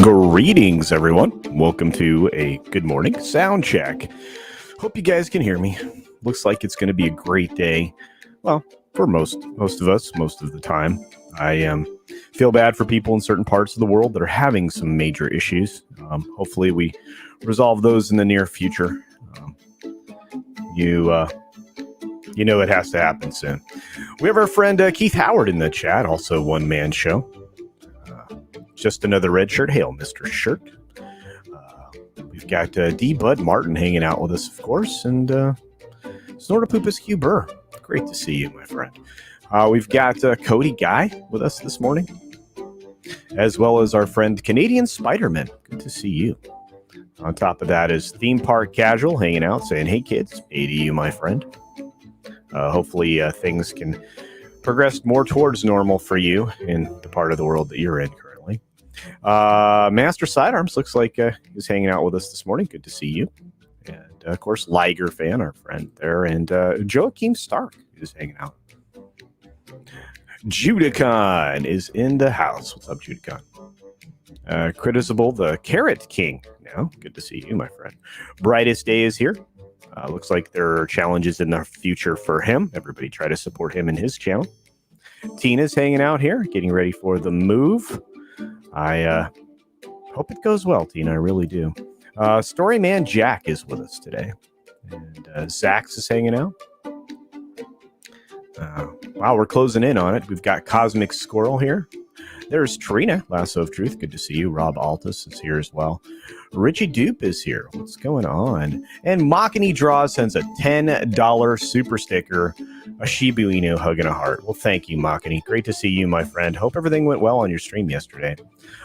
Greetings, everyone. Welcome to a good morning sound check. Hope you guys can hear me. Looks like it's going to be a great day. Well, for most of us, most of the time. I feel bad for people in certain parts of the world that are having some major issues. Hopefully, we resolve those in the near future. You know it has to happen soon. We have our friend Keith Howard in the chat, also one-man show. Just another red shirt. Hail, Mr. Shirt. We've got D. Bud Martin hanging out with us, of course, and Snortopupus Q. Burr. Great to see you, my friend. We've got Cody Guy with us this morning, as well as our friend Canadian Spider-Man. Good to see you. On top of that is Theme Park Casual hanging out, saying, hey, kids, hey to you, my friend. Hopefully things can progress more towards normal for you in the part of the world that you're in currently. Master Sidearms looks like he's hanging out with us this morning. Good to see you. And, of course, Liger Fan, our friend there. And Joaquin Stark is hanging out. Judicon is in the house. What's up, Judicon? Critizable, the Carrot King. Now, good to see you, my friend. Brightest Day is here. Looks like there are challenges in the future for him. Everybody try to support him in his channel. Tina's hanging out here, getting ready for the move. I hope it goes well, Tina. I really do. Storyman Jack is with us today. And Zax is hanging out. Wow, we're closing in on it. We've got Cosmic Squirrel here. There's Trina, Lasso of Truth. Good to see you. Rob Altus is here as well. Richie Dupe is here. What's going on? And Machiny Draw sends a $10 super sticker, a Shiba Inu hug and a heart. Well, thank you, Machiny. Great to see you, my friend. Hope everything went well on your stream yesterday.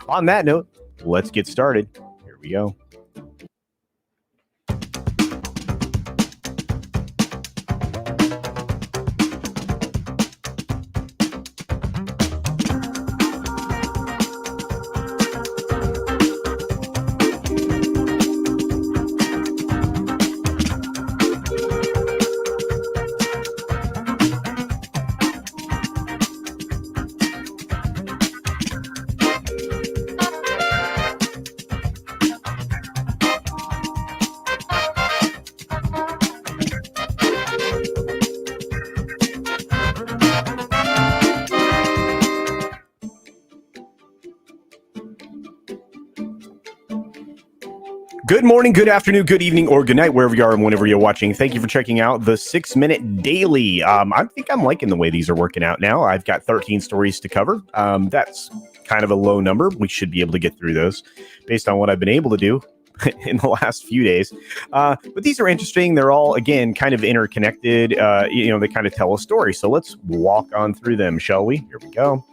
On that note, let's get started. Here we go. Good morning, good afternoon, good evening, or good night, wherever you are and whenever you're watching. Thank you for checking out the 6-Minute Daily. I think I'm liking the way these are working out now. I've got 13 stories to cover. That's kind of a low number. We should be able to get through those based on what I've been able to do in the last few days. But these are interesting. They're all, again, kind of interconnected. They kind of tell a story. So let's walk on through them, shall we? Here we go.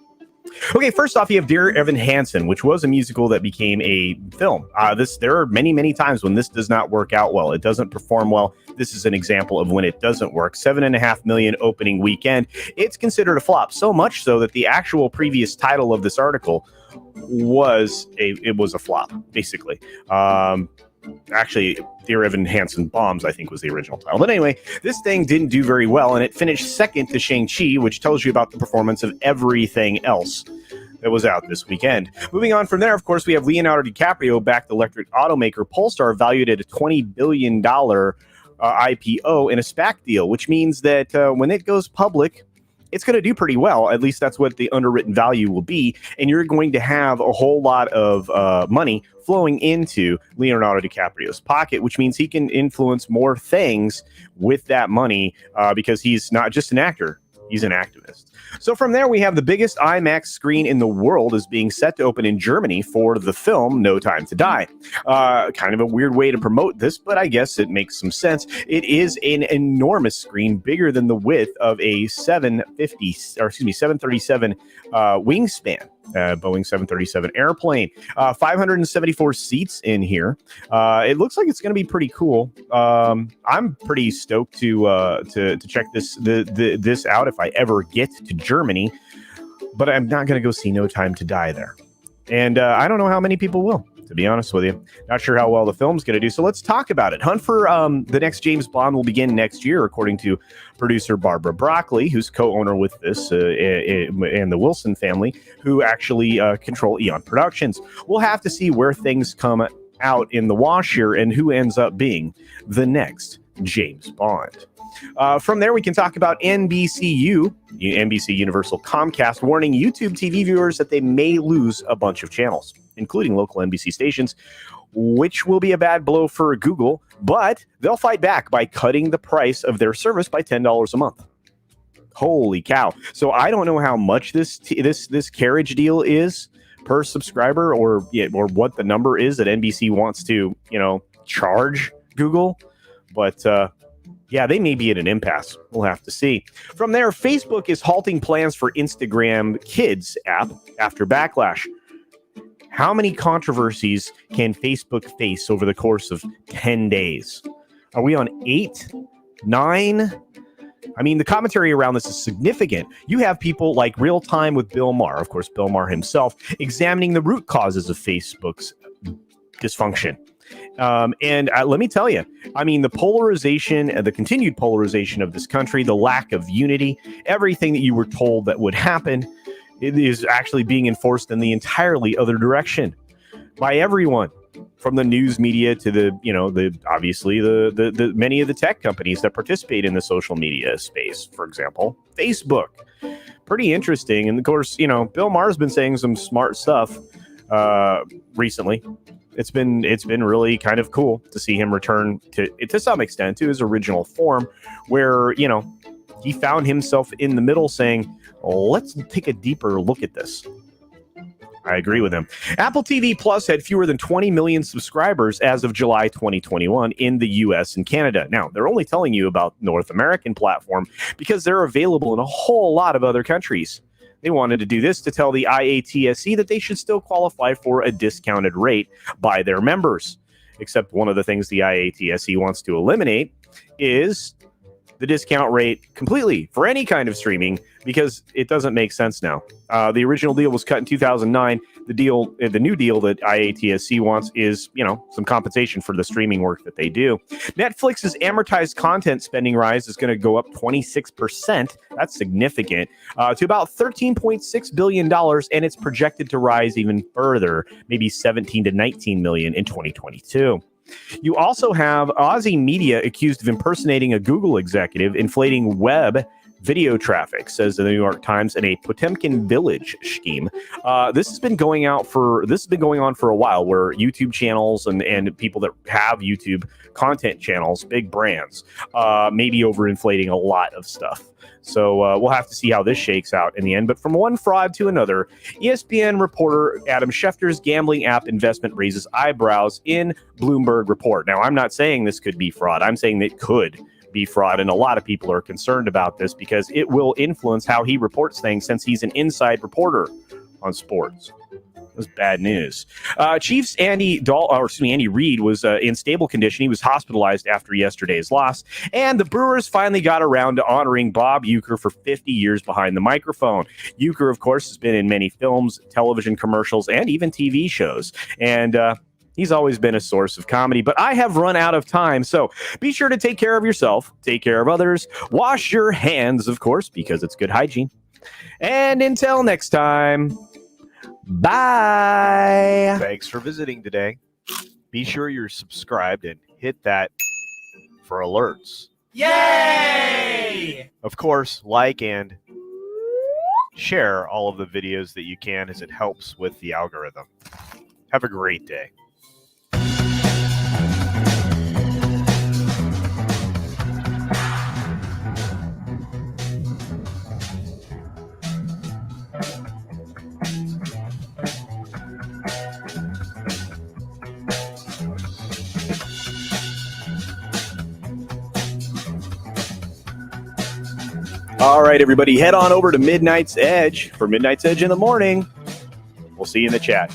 Okay, first off, you have Dear Evan Hansen, which was a musical that became a film. There are many, many times when this does not work out well. It doesn't perform well. This is an example of when it doesn't work. 7.5 million opening weekend. It's considered a flop, so much so that the actual previous title of this article was a flop, basically. Actually, Dear Evan Hansen Bombs, I think, was the original title. But anyway, this thing didn't do very well, and it finished second to Shang-Chi, which tells you about the performance of everything else that was out this weekend. Moving on from there, of course, we have Leonardo DiCaprio backed electric automaker Polestar, valued at a $20 billion IPO in a SPAC deal, which means that when it goes public, it's going to do pretty well. At least that's what the underwritten value will be. And you're going to have a whole lot of money flowing into Leonardo DiCaprio's pocket, which means he can influence more things with that money because he's not just an actor. He's an activist. So from there, we have the biggest IMAX screen in the world is being set to open in Germany for the film No Time to Die. Kind of a weird way to promote this, but I guess it makes some sense. It is an enormous screen, bigger than the width of a 737 wingspan. Boeing 737 airplane. 574 seats in here. It looks like it's going to be pretty cool. I'm pretty stoked to check this out if I ever get to Germany, but I'm not going to go see No Time to Die there. And I don't know how many people will. to be honest with you. Not sure how well the film's going to do, so let's talk about it. Hunt for the next James Bond will begin next year, according to producer Barbara Broccoli, who's co-owner with this, and the Wilson family, who actually control Eon Productions. We'll have to see where things come out in the wash here and who ends up being the next James Bond. From there, we can talk about NBCU, NBC Universal Comcast, warning YouTube TV viewers that they may lose a bunch of channels, including local NBC stations, which will be a bad blow for Google, but they'll fight back by cutting the price of their service by $10 a month. Holy cow. So I don't know how much this carriage deal is per subscriber, or what the number is that NBC wants to, charge Google, but yeah, they may be at an impasse. We'll have to see. From there, Facebook is halting plans for Instagram Kids app after backlash. How many controversies can Facebook face over the course of 10 days? Are we on 8, 9? I mean, the commentary around this is significant. You have people like Real Time with Bill Maher, of course, Bill Maher himself, examining the root causes of Facebook's dysfunction. And let me tell you, I mean, the polarization, the continued polarization of this country, the lack of unity, everything that you were told that would happen, it is actually being enforced in the entirely other direction by everyone, from the news media to the obviously the many of the tech companies that participate in the social media space. For example, Facebook. Pretty interesting. And of course, Bill Maher's been saying some smart stuff recently. It's been really kind of cool to see him return to some extent to his original form, where he found himself in the middle saying, let's take a deeper look at this. I agree with him. Apple TV Plus had fewer than 20 million subscribers as of July 2021 in the US and Canada. Now, they're only telling you about North American platform because they're available in a whole lot of other countries. They wanted to do this to tell the IATSE that they should still qualify for a discounted rate by their members. Except one of the things the IATSE wants to eliminate is the discount rate completely for any kind of streaming, because it doesn't make sense now. The original deal was cut in 2009. The new deal that IATSC wants is, some compensation for the streaming work that they do. Netflix's amortized content spending rise is going to go up 26%. That's significant, to about $13.6 billion, and it's projected to rise even further, maybe 17 to 19 million in 2022. You also have Aussie media accused of impersonating a Google executive, inflating web video traffic, says the New York Times, in a Potemkin Village scheme. This has been going on for a while, where YouTube channels and people that have YouTube content channels, big brands, may be overinflating a lot of stuff. So we'll have to see how this shakes out in the end. But from one fraud to another, ESPN reporter Adam Schefter's gambling app investment raises eyebrows in Bloomberg report. Now, I'm not saying this could be fraud. I'm saying it could be fraud. And a lot of people are concerned about this because it will influence how he reports things, since he's an inside reporter on sports. It was bad news. Chiefs Andy Reid was in stable condition. He was hospitalized after yesterday's loss. And the Brewers finally got around to honoring Bob Uecker for 50 years behind the microphone. Uecker, of course, has been in many films, television commercials, and even TV shows. And he's always been a source of comedy. But I have run out of time. So be sure to take care of yourself, take care of others, wash your hands, of course, because it's good hygiene. And until next time, bye. Thanks for visiting today. Be sure you're subscribed and hit that for alerts. Yay! Of course, like and share all of the videos that you can, as it helps with the algorithm. Have a great day. All right, everybody, head on over to Midnight's Edge for Midnight's Edge in the morning. We'll see you in the chat.